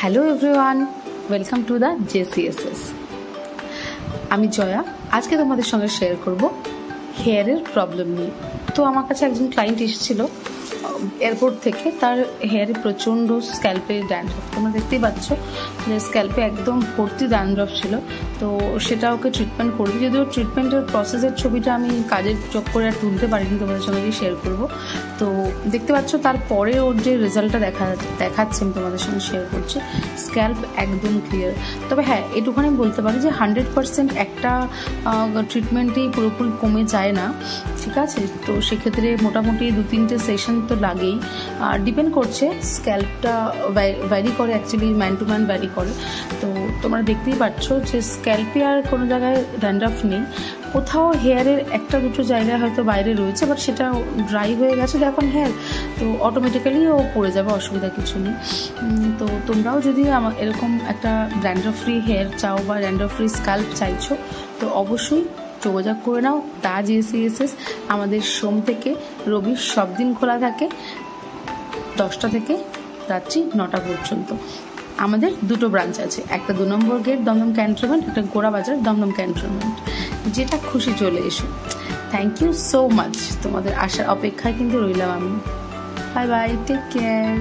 Hello everyone, welcome to the JCSS. আমি জয়া। আজকে তোমাদের সঙ্গে শেয়ার করব হেয়ারের প্রবলেম নিয়ে। তো আমার কাছে একজন ক্লায়েন্ট এসেছিল এয়ারপোর্ট থেকে। তার হেয়ারে প্রচণ্ড স্ক্যাল্পে ড্যান্ড্রফ, তোমরা দেখতেই পাচ্ছ যে স্ক্যাল্পে একদম ভর্তি ড্যান্ড্রফ ছিল। তো সেটা ওকে ট্রিটমেন্ট করবি, যদিও ট্রিটমেন্টের প্রসেসের ছবিটা আমি কাজের চক্করে আর তুলতে পারিনি, তোমাদের সঙ্গে শেয়ার করব। তো দেখতে পাচ্ছ তারপরে ওর যে রেজাল্টটা দেখাচ্ছে আমি তোমাদের সঙ্গে শেয়ার করছি। স্ক্যাল্প একদম ক্লিয়ার। তবে হ্যাঁ, এটুখানি বলতে পারি যে 100% একটা ট্রিটমেন্টেই পুরোপুরি কমে যায় না, ঠিক আছে। তো সেক্ষেত্রে মোটামুটি 2-3টে সেশন তো লাগেই। আর ডিপেন্ড করছে, স্ক্যাল্পটা ভ্যারি করে, actually man to man vary করে। তো তোমরা দেখতেই পাচ্ছ যে স্ক্যাল্পে আর কোনো জায়গায় ড্যান্ড্রফ নেই, কোথাও হেয়ারের একটা দুটো জায়গায় হয়তো বাইরে রয়েছে, বাট সেটা ড্রাই হয়ে গেছে এখন হেয়ার, তো অটোমেটিক্যালি ও পড়ে যাবে, অসুবিধা কিছু নেই। তো তোমরাও যদি এরকম একটা ড্যান্ড্রফ ফ্রি হেয়ার চাও বা ড্যান্ড্রফ ফ্রি স্ক্যাল্প চাইছো, তো অবশ্যই যোগাযোগ করে নাও দ্য জেসিএসএস। আমাদের সোম থেকে রবি সব দিন খোলা থাকে 10টা থেকে রাত্রি 9টা পর্যন্ত। আমাদের দুটো ব্রাঞ্চ আছে, একটা 2 নম্বর গেট দমদম ক্যান্টনমেন্ট, একটা গোড়াবাজার দমদম ক্যান্টনমেন্ট। যেটা খুশি চলে এসো। থ্যাংক ইউ সো মাচ, তোমাদের আসার অপেক্ষায় কিন্তু রইলাম আমি। Bye bye, take care.